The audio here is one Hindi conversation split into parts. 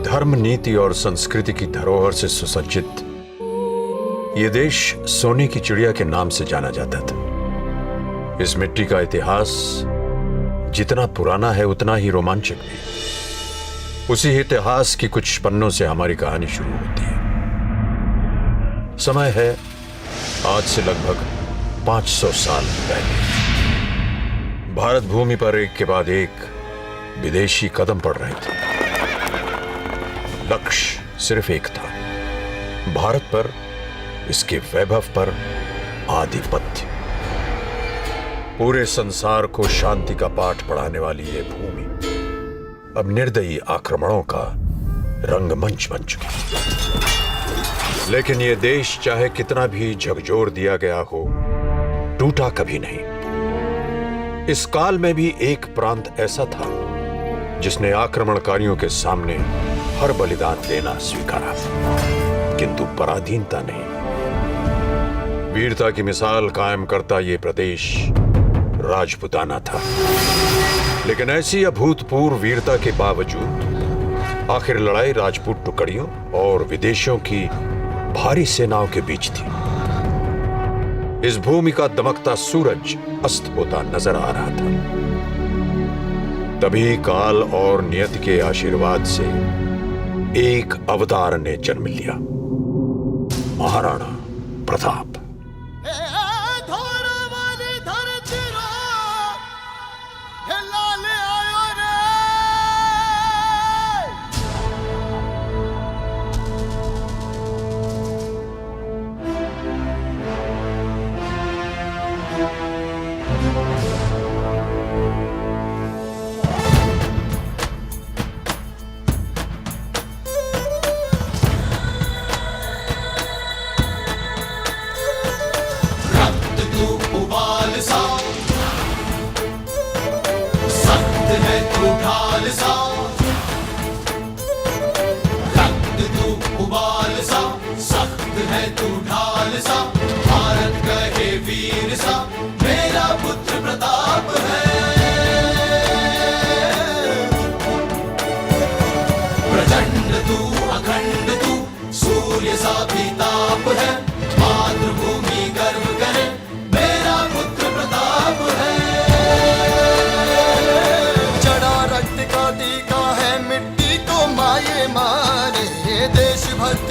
धर्म, नीति और संस्कृति की धरोहर से सुसज्जित ये देश सोने की चिड़िया के नाम से जाना जाता था। इस मिट्टी का इतिहास जितना पुराना है उतना ही रोमांचक भी। उसी इतिहास की कुछ पन्नों से हमारी कहानी शुरू होती है। समय है आज से लगभग 500 साल पहले। भारत भूमि पर एक के बाद एक विदेशी कदम पड़ रहे थे। लक्ष्य सिर्फ एक था, भारत पर, इसके वैभव पर आधिपत्य। पूरे संसार को शांति का पाठ पढ़ाने वाली ये भूमि अब निर्दयी आक्रमणों का रंगमंच बन चुकी। लेकिन ये देश चाहे कितना भी झकझोर दिया गया हो, टूटा कभी नहीं। इस काल में भी एक प्रांत ऐसा था जिसने आक्रमणकारियों के सामने हर बलिदान देना स्वीकारा, किंतु पराधीनता नहीं। वीरता की मिसाल कायम करता ये प्रदेश राजपुताना था। लेकिन ऐसी अभूतपूर्व वीरता के बावजूद आखिर लड़ाई राजपूत टुकड़ियों और विदेशियों की भारी सेनाओं के बीच थी। इस भूमि का दमकता सूरज अस्त होता नजर आ रहा था। तभी काल और नियति के आशीर्वाद से एक अवतार ने जन्म लिया, महाराणा प्रताप।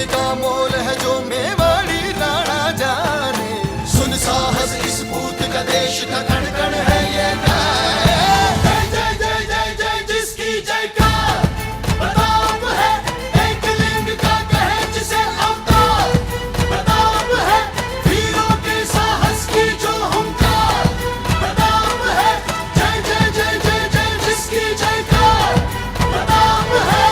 का मोल है जो मेवाड़ी राणा जाने। सुन साहस इस पूत का देश का कण कण है ये जय जय जय जय जय जिसकी जय का प्रताप है। एक लिंग का कहे जिसे अवतार प्रताप है। वीरों के साहस की जो हुंकार प्रताप है। जय जय जय जय जय जिसकी जय का प्रताप है।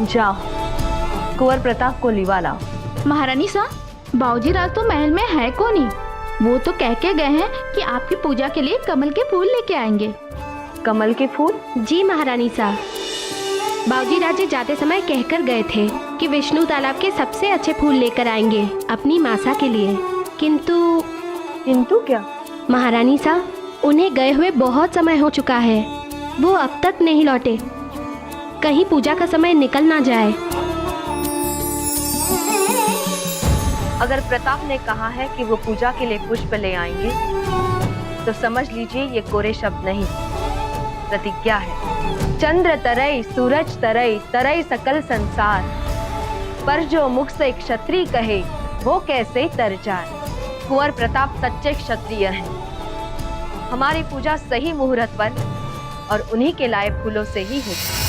जाओ कुंवर प्रताप को लिवा लाओ। महारानी साहब, बाबूजी रात तो महल में है कौन ही। वो तो कह के गए हैं कि आपकी पूजा के लिए कमल के फूल लेके आएंगे। कमल के फूल? जी महारानी साहब, बाबूजी राजे जाते समय कहकर गए थे कि विष्णु तालाब के सबसे अच्छे फूल लेकर आएंगे अपनी मासा के लिए। किंतु क्या? महारानी साहब, उन्हें गए हुए बहुत समय हो चुका है, वो अब तक नहीं लौटे। कहीं पूजा का समय निकल ना जाए। अगर प्रताप ने कहा है कि वो पूजा के लिए पुष्प ले आएंगे, तो समझ लीजिए ये कोरे शब्द नहीं, प्रतिज्ञा है। चंद्र तरई, सूरज तरई, तरई सकल संसार, पर जो मुख से क्षत्रिय कहे वो कैसे तर जाए। कुंवर प्रताप सच्चे क्षत्रिय हैं। हमारी पूजा सही मुहूर्त पर और उन्हीं के लाए फूलों से ही होगी।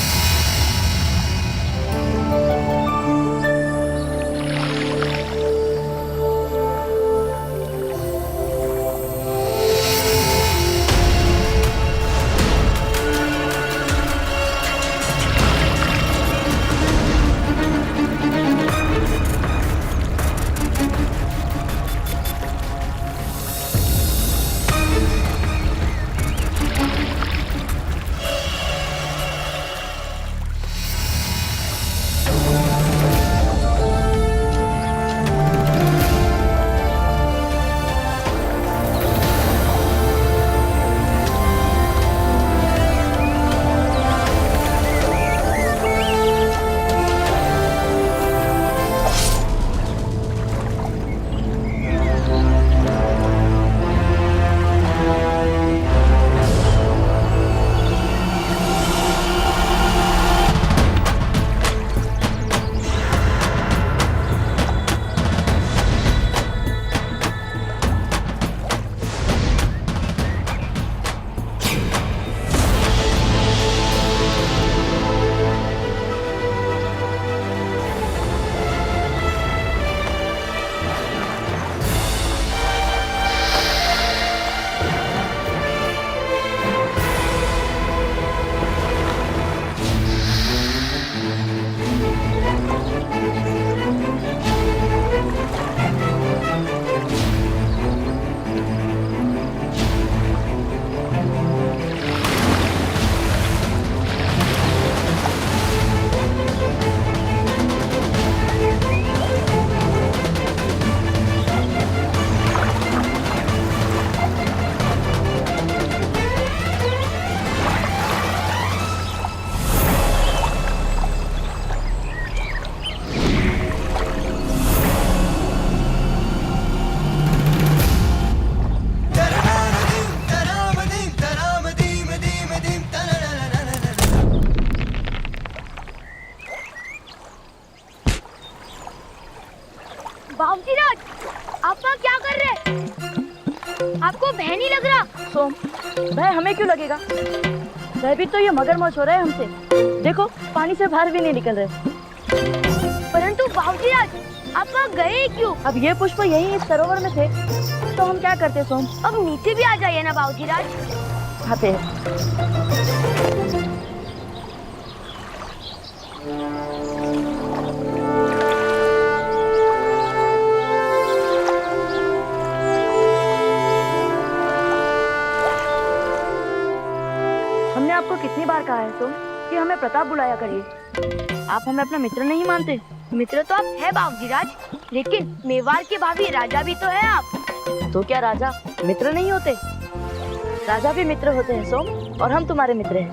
बाबूजी राज, आप वहाँ क्या कर रहे हैं? आपको भय नहीं लग रहा? सोम, भय हमें क्यों लगेगा? भयभीत तो ये मगरमच्छ हो रहे हैं हमसे। देखो, पानी से बाहर भी नहीं निकल रहे। परंतु बाबूजी राज, आप वहाँ गए क्यों? अब ये पुष्प यही इस सरोवर में थे, तो हम क्या करते सोम? अब नीचे भी आ जाइए ना बाबूजी राज। आते हैं। हमने आपको कितनी बार कहा है सोम कि हमें प्रताप बुलाया करिए। आप हमें अपना मित्र नहीं मानते। मित्र तो आप है बाबूजी राज, लेकिन मेवाड़ के भाभी राजा भी तो है आप। तो क्या राजा मित्र नहीं होते? राजा भी मित्र होते हैं सोम, और हम तुम्हारे मित्र हैं।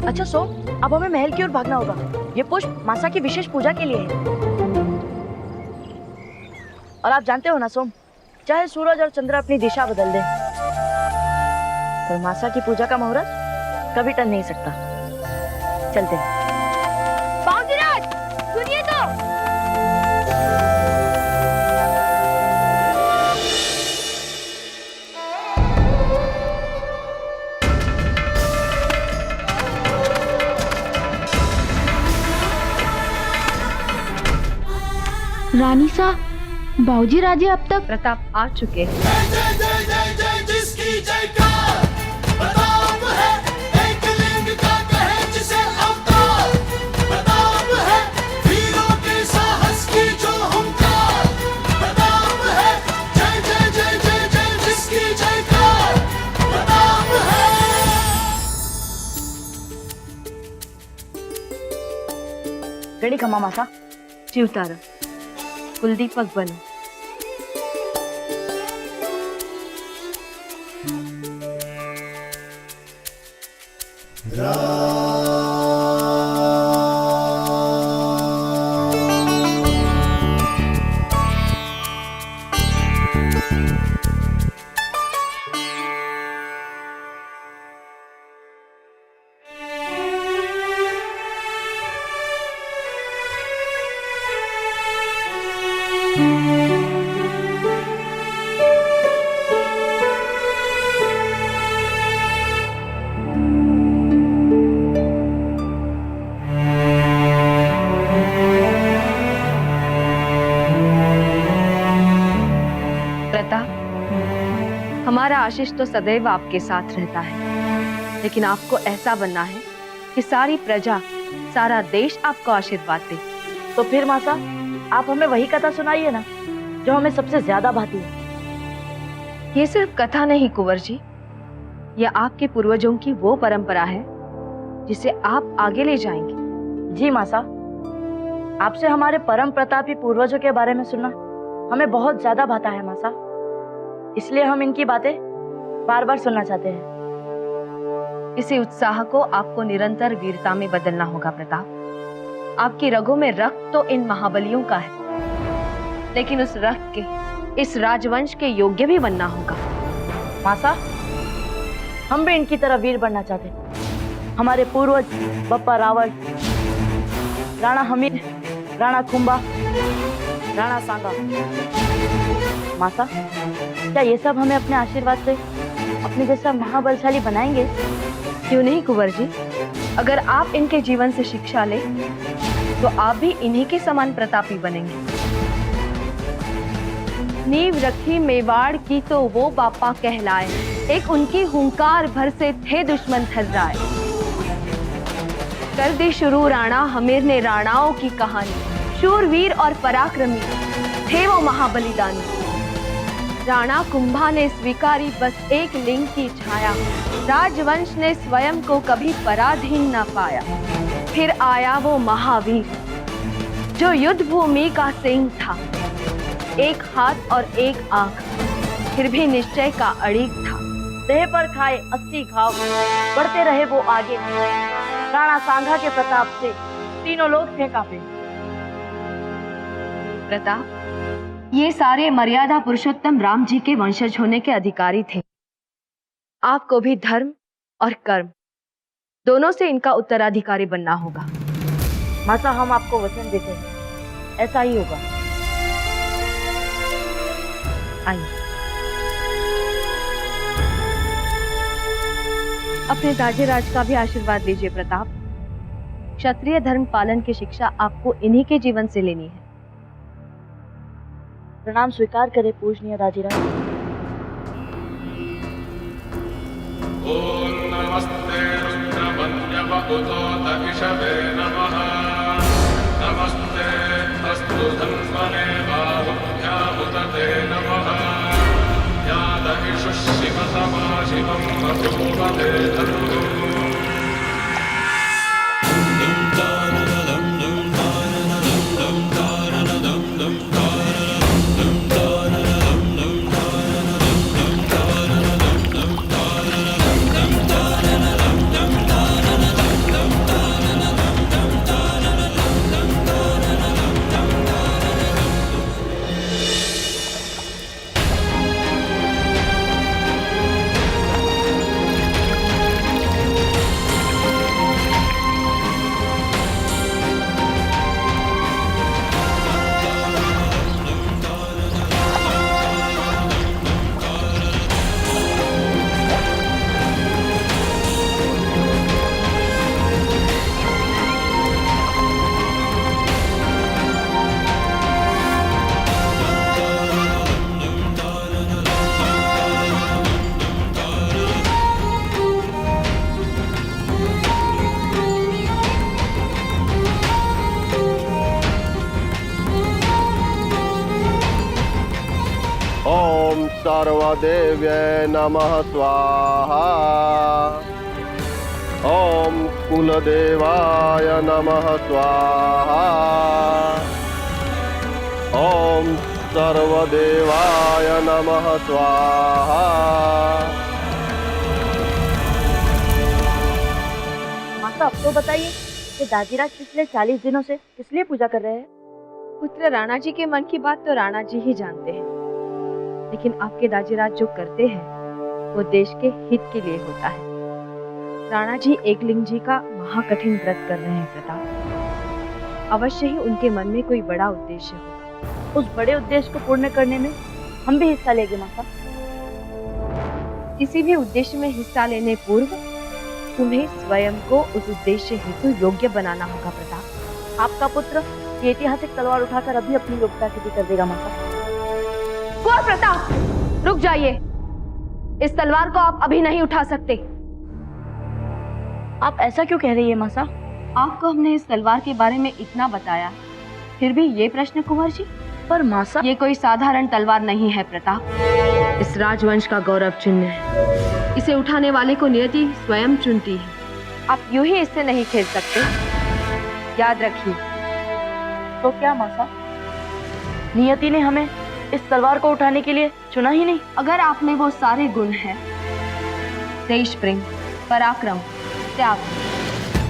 अच्छा सोम, अब हमें महल की ओर भागना होगा। ये पुष्प मासा की विशेष पूजा के लिए है। और आप जानते हो ना सोम, चाहे सूरज और चंद्र अपनी दिशा बदल दे, पर मासा की पूजा का मुहूर्त कभी टल नहीं सकता। चलते हैं। बाबूजी राज, सुनिए तो। रानी सा, बाबूजी राजे अब तक प्रताप आ चुके हैं। जय जय जय जय जय जिसकी जयकार, प्रताप है एक लिंग का कहे जिसे अवतार। प्रताप है वीरों के साहस की जो हुंकार। प्रताप है जय जय जय जय जय जिसकी जयकार। गणी खमा मासा। जीवतारा कुलदीपक बनो। हमारा आशीष तो सदैव आपके साथ रहता है, लेकिन आपको ऐसा बनना है कि सारी प्रजा, सारा देश आपको आशीर्वाद दे। तो फिर मासा, आप हमें वही कथा सुनाइए ना जो हमें सबसे ज्यादा भाती है। ये सिर्फ कथा नहीं कुंवर जी, यह आपके पूर्वजों की वो परंपरा है जिसे आप आगे ले जाएंगे। जी मासा, आपसे हमारे परम प्रतापी पूर्वजों के बारे में सुनना हमें बहुत ज्यादा भाता है मासा, इसलिए हम इनकी बातें बार बार सुनना चाहते हैं। इसी उत्साह को आपको निरंतर वीरता में बदलना होगा प्रताप। आपकी रगों में रक्त तो इन महाबलियों का है, लेकिन उस रक्त के, इस राजवंश के योग्य भी बनना होगा। मासा, हम भी इनकी तरह वीर बनना चाहते हैं। हमारे पूर्वज बप्पा रावण, राणा हमीर, राणा कुंभा, राणा सांगा। मासा, क्या ये सब हमें अपने आशीर्वाद से अपने जैसा महाबलशाली बनाएंगे? क्यों नहीं कुंवर जी, अगर आप इनके जीवन से शिक्षा ले तो आप भी इन्हीं के समान प्रतापी बनेंगे। नींव रखी मेवाड़ की तो वो बापा कहलाए, एक उनकी हुंकार भर से थे दुश्मन थर्राए। कर दी शुरू राणा हमीर ने राणाओं की कहानी, शूरवीर और पराक्रमी थे वो महाबलिदानी। राणा कुंभा ने स्वीकारी बस एक लिंग की छाया, राजवंश ने स्वयं को कभी पराधीन न पाया। फिर आया वो महावीर जो युद्ध भूमि का सिंह था, एक हाथ और एक आंख, फिर भी निश्चय का अड़िग था। देह पर खाए 80 घाव, बढ़ते रहे वो आगे। राणा सांगा के प्रताप से तीनों लोग थे काफी। प्रताप, ये सारे मर्यादा पुरुषोत्तम राम जी के वंशज होने के अधिकारी थे। आपको भी धर्म और कर्म दोनों से इनका उत्तराधिकारी बनना होगा। मासा, हम आपको वचन देते हैं, ऐसा ही होगा। आइए, अपने ताजे राज का भी आशीर्वाद लीजिए प्रताप। क्षत्रिय धर्म पालन की शिक्षा आपको इन्हीं के जीवन से लेनी है। प्रणाम स्वीकार करे पूजनीय दाजीराज। ओम नमस्ते रुद्रवन्द्यवकुतोतविषवे नमः। नमस्ते अस्तु धन्वने बाहुभ्यामुदते नमः। यादहिषु शिवतमा शिवं वसूवते धनुः। सर्वदेव्यै नमः स्वाहा। ओम कुलदेवाय नमः स्वाहा। ओम सर्वदेवाय नमः स्वाहा। माता अब तो बताइए कि दादीराज पिछले 40 दिनों से किस लिए पूजा कर रहे हैं? पुत्र राणा जी के मन की बात तो राणा जी ही जानते हैं, लेकिन आपके दाजीराज जो करते हैं वो देश के हित के लिए होता है। राणा जी एकलिंग जी का महाकठिन व्रत कर रहे हैं प्रताप। अवश्य ही उनके मन में कोई बड़ा उद्देश्य होगा। उस बड़े उद्देश्य को पूर्ण करने में हम भी हिस्सा लेंगे माता। किसी भी उद्देश्य में हिस्सा लेने पूर्व तुम्हें स्वयं को उस उद्देश्य हेतु योग्य बनाना होगा प्रताप। आपका पुत्र ये ऐतिहासिक तलवार उठाकर अभी अपनी योग्यता सिद्ध कर देगा माता। कुंवर प्रताप, रुक जाइए। इस तलवार को आप अभी नहीं उठा सकते। आप ऐसा क्यों कह रही है माता? आपको हमने इस तलवार के बारे में इतना बताया, फिर भी ये प्रश्न कुंवर जी? पर मासा, ये कोई साधारण तलवार नहीं है प्रताप। इस राजवंश का गौरव चिन्ह है। इसे उठाने वाले को नियति स्वयं चुनती है। आप यूं ही इससे नहीं खेल सकते, याद रखिए। तो क्या मासा, नियति ने हमें इस तलवार को उठाने के लिए चुना ही नहीं? अगर आप में वो सारे गुण हैं, देश प्रेम, पराक्रम, त्याग,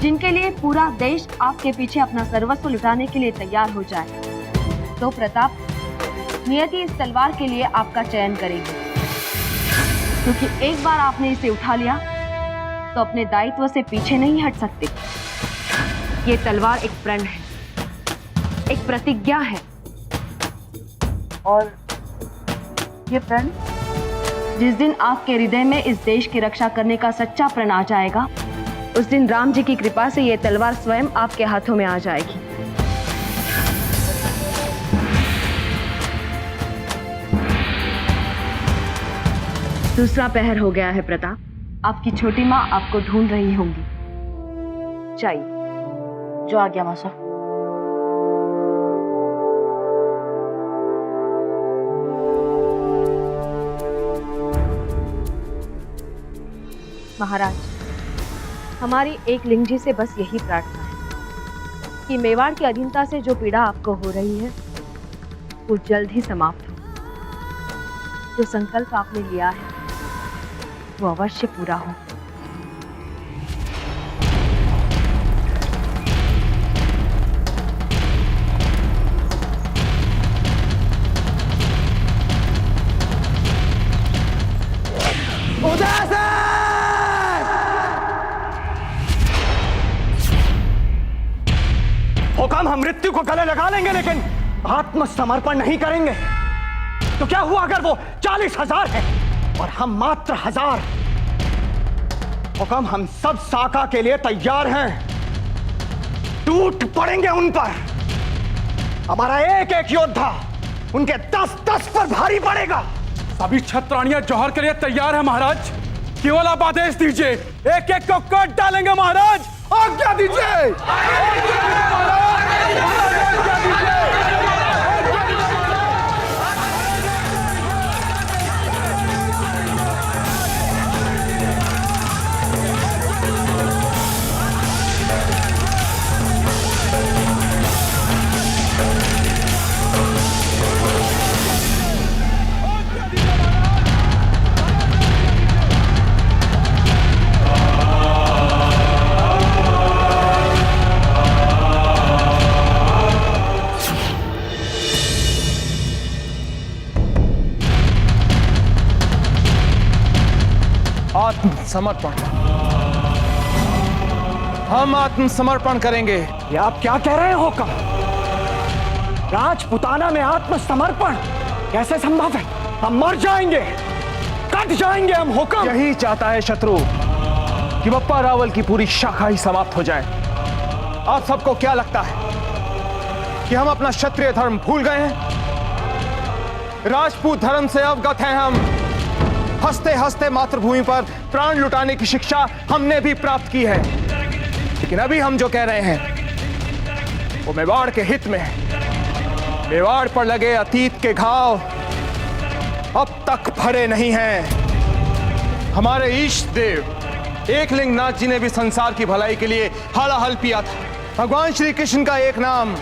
जिनके लिए पूरा देश आपके पीछे अपना सर्वस्व लुटाने के लिए तैयार हो जाए, तो प्रताप, नियति इस तलवार के लिए आपका चयन करेगी। क्योंकि एक बार आपने इसे उठा लिया तो अपने दायित्व से पीछे नहीं हट सकते। ये तलवार एक प्रण है, एक प्रतिज्ञा है। और ये प्रण? जिस दिन आपके हृदय में इस देश की रक्षा करने का सच्चा प्रण आ जाएगा, उस दिन राम जी की कृपा से ये तलवार स्वयं आपके हाथों में आ जाएगी। दूसरा पहर हो गया है प्रताप। आपकी छोटी माँ आपको ढूंढ रही होंगी। जाइए। जो आ गया मासा। महाराज, हमारी एक लिंग जी से बस यही प्रार्थना है कि मेवाड़ की अधीनता से जो पीड़ा आपको हो रही है वो जल्द ही समाप्त हो। जो संकल्प आपने लिया है वो अवश्य पूरा हो। हुक्म, हम मृत्यु को गले लगा लेंगे लेकिन आत्मसमर्पण नहीं करेंगे। तो क्या हुआ अगर वो 40,000 है और हम मात्र 1000? हुक्म, हम सब साका के लिए तैयार हैं। टूट पड़ेंगे उन पर। हमारा एक एक योद्धा उनके 10-10 पर भारी पड़ेगा। सभी छत्राणियां जौहर के लिए तैयार है महाराज। केवल आप आदेश दीजिए, एक एक को काट डालेंगे महाराज। आज्ञा दीजिए। आत्मसमर्पण। हम आत्मसमर्पण करेंगे। ये आप क्या कह रहे हो? का राजपुताना में आत्मसमर्पण कैसे संभव है? हम मर जाएंगे, कट जाएंगे हम। हुक्म, यही चाहता है शत्रु कि बप्पा रावल की पूरी शाखा ही समाप्त हो जाए। आप सबको क्या लगता है कि हम अपना क्षत्रिय धर्म भूल गए हैं? राजपूत धर्म से अवगत हैं हम। हंसते हंसते मातृभूमि पर प्राण लुटाने की शिक्षा हमने भी प्राप्त की है। लेकिन अभी हम जो कह रहे हैं वो मेवाड़ के हित में है। मेवाड़ पर लगे अतीत के घाव अब तक भरे नहीं हैं। हमारे ईष्ट देव एकलिंग नाथ जी ने भी संसार की भलाई के लिए हलाहल पिया था। भगवान श्री कृष्ण का एक नाम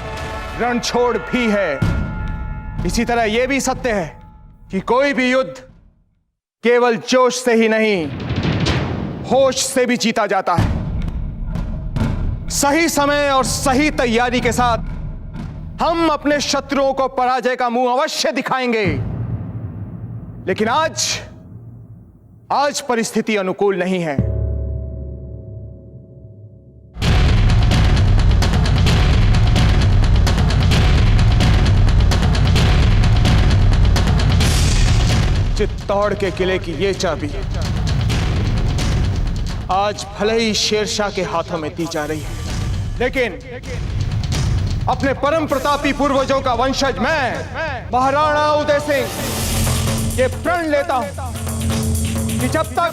रणछोड़ भी है। इसी तरह यह भी सत्य है कि कोई भी युद्ध केवल जोश से ही नहीं, होश से भी जीता जाता है। सही समय और सही तैयारी के साथ हम अपने शत्रुओं को पराजय का मुंह अवश्य दिखाएंगे। लेकिन आज परिस्थिति अनुकूल नहीं है। चित्तौड़ के किले की ये चाबी आज भले ही शेरशाह के हाथों में दी जा रही है, लेकिन अपने परम प्रतापी पूर्वजों का वंशज मैं महाराणा उदय सिंह ये प्रण लेता हूं कि जब तक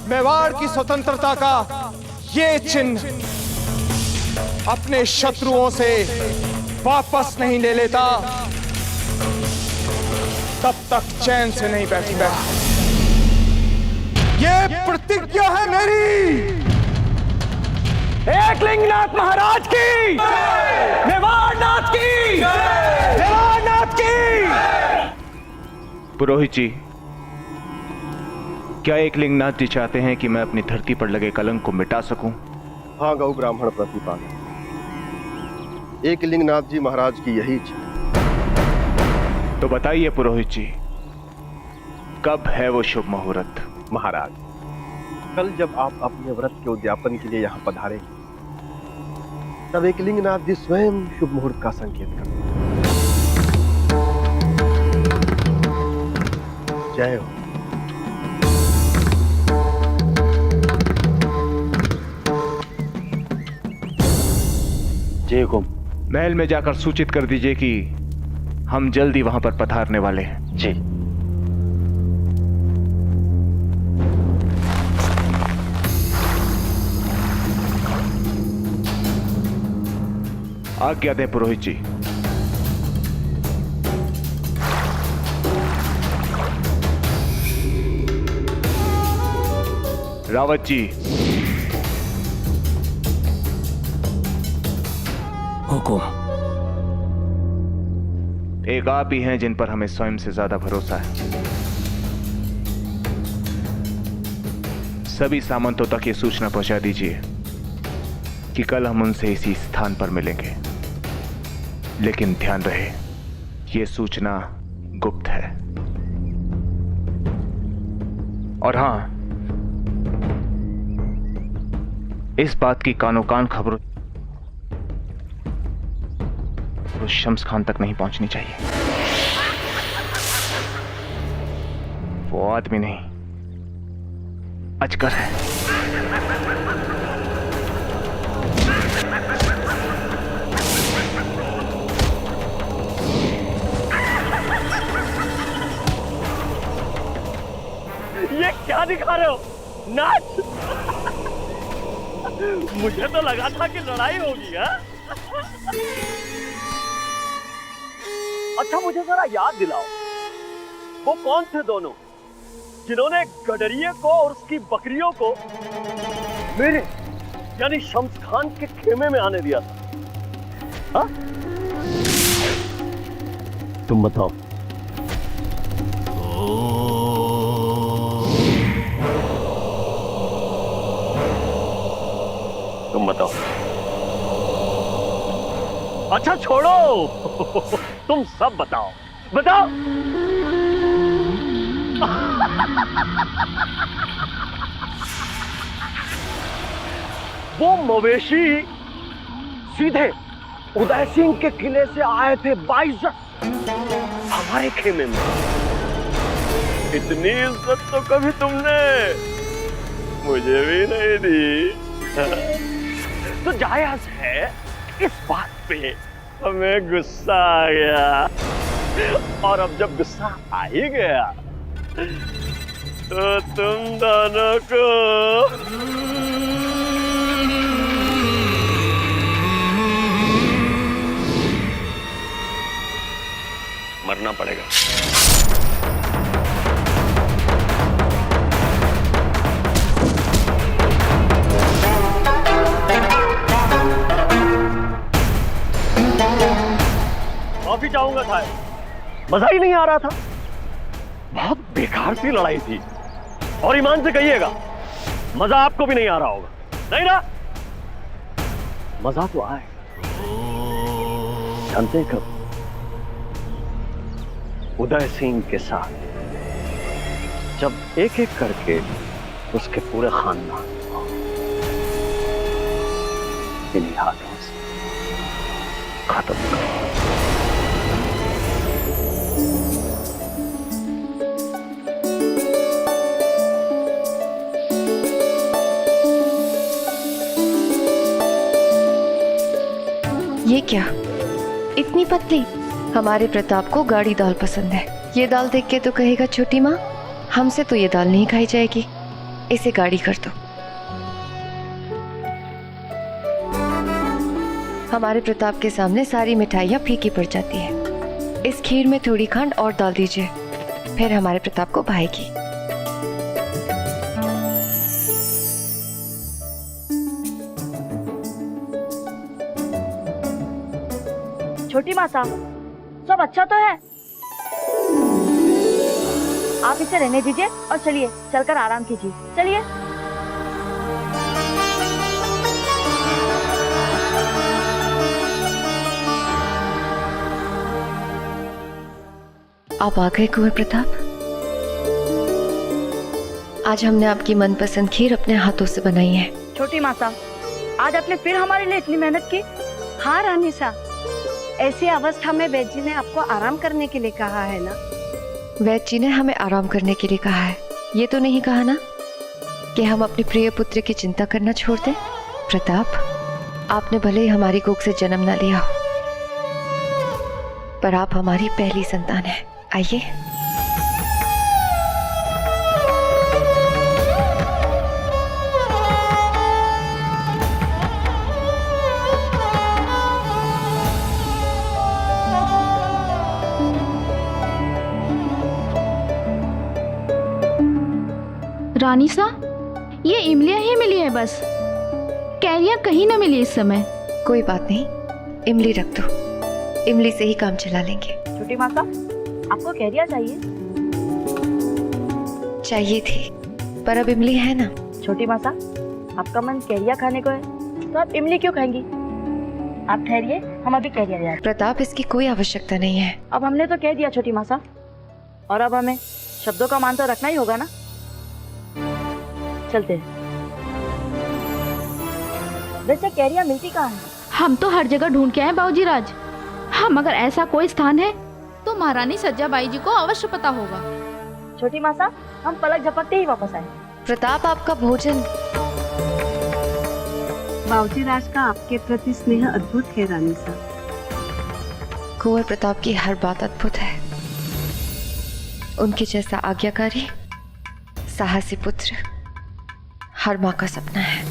मेवाड़ की स्वतंत्रता का ये चिन्ह अपने शत्रुओं से वापस नहीं ले लेता, तब तक चैन से नहीं बैठूंगा। ये प्रतिज्ञा है मेरी। एकलिंगनाथ महाराज की, मेवाड़नाथ की, मेवाड़नाथ की। पुरोहित जी, क्या एकलिंगनाथ जी चाहते हैं कि मैं अपनी धरती पर लगे कलंक को मिटा सकूं? हाँ गौ ब्राह्मण प्रतिपाल, एकलिंगनाथ जी महाराज की यही इच्छा। तो बताइए पुरोहित जी, कब है वो शुभ मुहूर्त? महाराज, कल जब आप अपने व्रत के उद्यापन के लिए यहाँ पधारे, तब एकलिंगनाथ जी स्वयं शुभ मुहूर्त का संकेत कर। जय हो। जय हो। महल में जाकर सूचित कर दीजिए कि हम जल्दी वहां पर पधारने वाले हैं। जी। आज्ञा दें पुरोहित जी। रावत जी। हुकुम। एक आप ही हैं जिन पर हमें स्वयं से ज्यादा भरोसा है। सभी सामंतों तक ये सूचना पहुंचा दीजिए कि कल हम उनसे इसी स्थान पर मिलेंगे, लेकिन ध्यान रहे ये सूचना गुप्त है। और हां, इस बात की कानो कान खबर तो शम्स खान तक नहीं पहुंचनी चाहिए। वो आदमी नहीं, अजगर है। ये क्या दिखा रहे हो? नाच। मुझे तो लगा था कि लड़ाई होगी। हा? अच्छा, मुझे जरा याद दिलाओ, वो कौन थे दोनों जिन्होंने गडरिये को और उसकी बकरियों को मेरे यानी शम्स खान के खेमे में आने दिया था? हा? तुम बताओ। तुम बताओ। अच्छा छोड़ो, तुम सब बताओ, बताओ। वो मवेशी सीधे उदय सिंह के किले से आए थे 22 हमारे खेमे में। इतनी इज्जत तो कभी तुमने मुझे भी नहीं दी। तो जायज है, इस बात पे हमें गुस्सा आ गया। और अब जब गुस्सा आ ही गया तो तुम दोनों को मरना पड़ेगा। कॉफी चाहूंगा शायद, मजा ही नहीं आ रहा था। बहुत बेकार सी लड़ाई थी। और ईमान से कहिएगा, मजा आपको भी नहीं आ रहा होगा, नहीं ना? मजा तो आए, जानते हैं कब? उदय सिंह के साथ, जब एक एक करके उसके पूरे खानदान इन्हीं हाथों से खत्म कर। ये क्या, इतनी पतली? हमारे प्रताप को गाढ़ी दाल पसंद है। ये दाल देख के तो कहेगा छोटी माँ, हमसे तो ये दाल नहीं खाई जाएगी, इसे गाढ़ी कर दो। हमारे प्रताप के सामने सारी मिठाइयाँ फीकी पड़ जाती है। इस खीर में थोड़ी खंड और डाल दीजिए, फिर हमारे प्रताप को भाएगी। छोटी माता, सब अच्छा तो है, आप इसे रहने दीजिए और चलिए, चलकर आराम कीजिए। चलिए। आप आ गए कुंवर प्रताप। आज हमने आपकी मनपसंद खीर अपने हाथों से बनाई है। छोटी माता, आज आपने फिर हमारे लिए इतनी मेहनत की। हाँ रानी साहब, ऐसी अवस्था में वैद्य जी ने आपको आराम करने के लिए कहा है ना? वैद्य जी ने हमें आराम करने के लिए कहा है, ये तो नहीं कहा ना कि हम अपने प्रिय पुत्र की चिंता करना छोड़ दें। प्रताप, आपने भले ही हमारी कोख से जन्म न लिया हो, पर आप हमारी पहली संतान है। आइए। रानी सा, ये इमलियां ही मिली है बस, कैरियां कहीं ना मिली इस समय। कोई बात नहीं, इमली रख दो, इमली से ही काम चला लेंगे। छोटी माता, आपको कैरिया चाहिए? चाहिए थी, पर अब इमली है ना। छोटी माता, आपका मन कैरिया खाने को है तो आप इमली क्यों खाएंगी? आप ठहरिए, हम अभी कैरिया ले आते हैं। प्रताप, इसकी कोई आवश्यकता नहीं है। अब हमने तो कह दिया छोटी माता, और अब हमें शब्दों का मान तो रखना ही होगा ना। चलते हैं। वैसे कैरिया मिलती कहाँ है? हम तो हर जगह ढूंढ के आए बाबूजी राज। हम अगर ऐसा कोई स्थान है तो महारानी सज्जाबाई जी को अवश्य पता होगा। छोटी माता, हम पलक झपकते ही वापस आए। प्रताप, आपका भोजन। बाबूजी राज का आपके प्रति स्नेह अद्भुत है रानी साहब। कुंवर प्रताप की हर बात अद्भुत है। उनके जैसा आज्ञाकारी, साहसी पुत्र हर माँ का सपना है।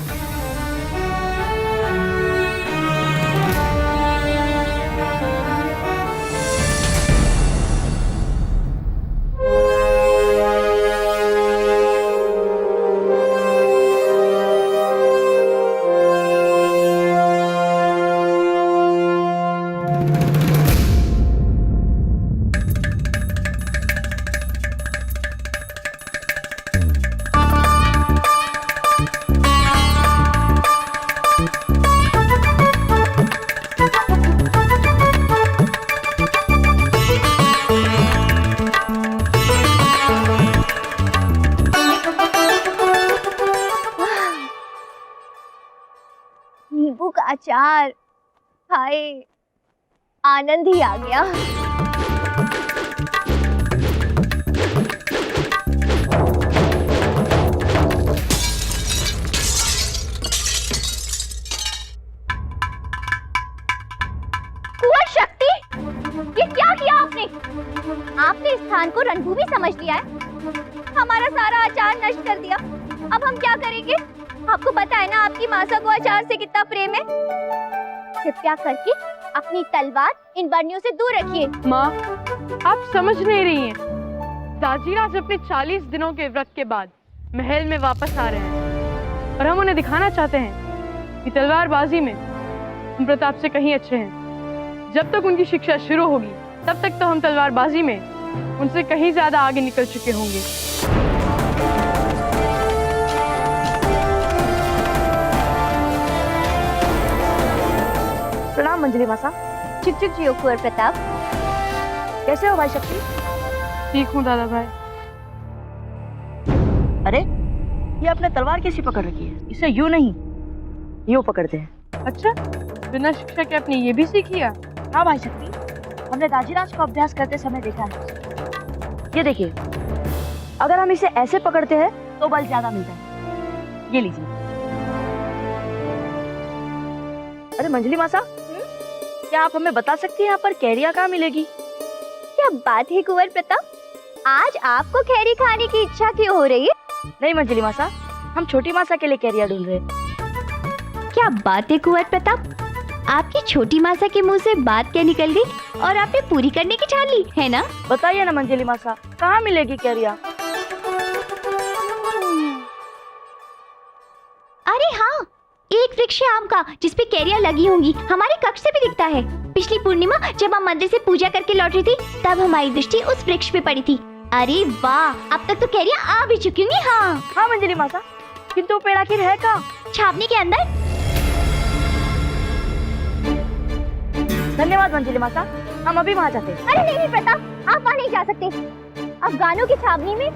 नींबू का अचार, हाय आनंद ही आ गया। कुंवर शक्ति, ये क्या किया आपने? आपने इस स्थान को रणभूमि समझ लिया है, हमारा सारा अचार नष्ट कर दिया। अब हम क्या करेंगे? आपको पता है ना आपकी मासा को अचार से कितना प्रेम है। कृपया करके अपनी तलवार इन बर्नियों से दूर रखिए। माँ, आप समझ नहीं रही हैं। दाजीराज अपने 40 दिनों के व्रत के बाद महल में वापस आ रहे हैं और हम उन्हें दिखाना चाहते हैं कि तलवारबाजी में हम प्रताप से कहीं अच्छे हैं। जब तक उनकी शिक्षा शुरू होगी तब तक तो हम तलवारबाजी में उनसे कहीं ज्यादा आगे निकल चुके होंगे। प्रणाम मंजली मासा। चुप चुप जियो कुंवर प्रताप। कैसे हो भाई शक्ति? ठीक हूँ दादा भाई। अरे ये अपने तलवार कैसी पकड़ रखी है? इसे यूं नहीं यूं पकड़ते हैं। अच्छा, बिना शिक्षा के आपने ये भी सीख लिया? हाँ भाई शक्ति, हमने दाजीराज को अभ्यास करते समय देखा है। ये देखिए, अगर हम इसे ऐसे पकड़ते हैं तो बल ज्यादा मिलता है। ये लीजिए। अरे मंजली मासा, क्या आप हमें बता सकती हैं यहाँ पर कैरिया कहाँ मिलेगी? क्या बात है कुंवर प्रताप, आज आपको कैरी खाने की इच्छा क्यों हो रही है? नहीं मंजली मासा, हम छोटी मासा के लिए कैरिया ढूंढ रहे हैं। क्या बात है कुंवर प्रताप, आपकी छोटी मासा के मुंह से बात क्या निकल गई और आपने पूरी करने की ठान ली है ना? बताइए ना मंजली मासा, कहाँ मिलेगी कैरिया? अरे हाँ, एक वृक्ष है आम का जिसपे कैरिया लगी होंगी, हमारे कक्ष से भी दिखता है। पिछली पूर्णिमा जब हम मंदिर से पूजा करके लौट रही थी तब हमारी दृष्टि उस वृक्ष पे पड़ी थी। अरे वाह, अब तक तो कैरिया आ भी चुकी होंगी। हाँ हाँ मंजली मासा, किंतु पेड़ आखिर है कहाँ? छावनी के अंदर। धन्यवाद मंजली मासा, हम अभी वहाँ जाते हैं। अरे नहीं प्रताप, आप वहाँ नहीं जा सकते। अफगानों की छावनी में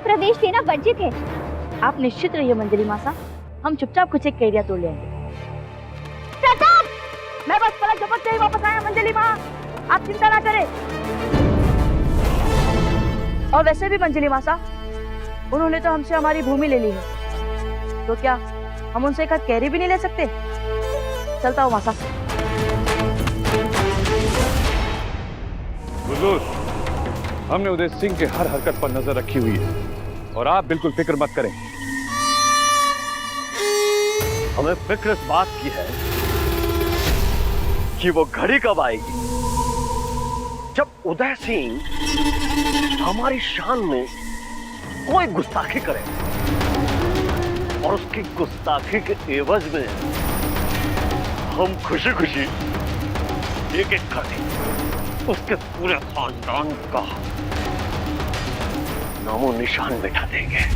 प्रवेश देना वर्जित है। आप निश्चित रहिए मंजली मासा, हम चुपचाप कुछ एक कैरिया तोड़ लेंगे। प्रताप, मैं बस पलक झपकते ही वापस आया मंजली माँ, आप चिंता ना करें। और वैसे भी मंजली मासा, उन्होंने तो हमसे हमारी भूमि ले ली है, तो क्या हम उनसे एक हाथ कैरी भी नहीं ले सकते? चलता हूँ मासा। हुजूर, हमने उदय सिंह के हर हरकत पर नजर रखी हुई है और आप बिल्कुल फिक्र मत करें। हमें फिक्र इस बात की है कि वो घड़ी कब आएगी जब उदय सिंह हमारी शान में कोई गुस्ताखी करे और उसकी गुस्ताखी के एवज में हम खुशी खुशी एक एक करके उसके पूरे खानदान का नामो निशान मिटा देंगे।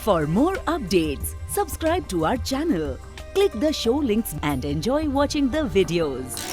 For more updates, subscribe to our channel, click the show links and enjoy watching the videos.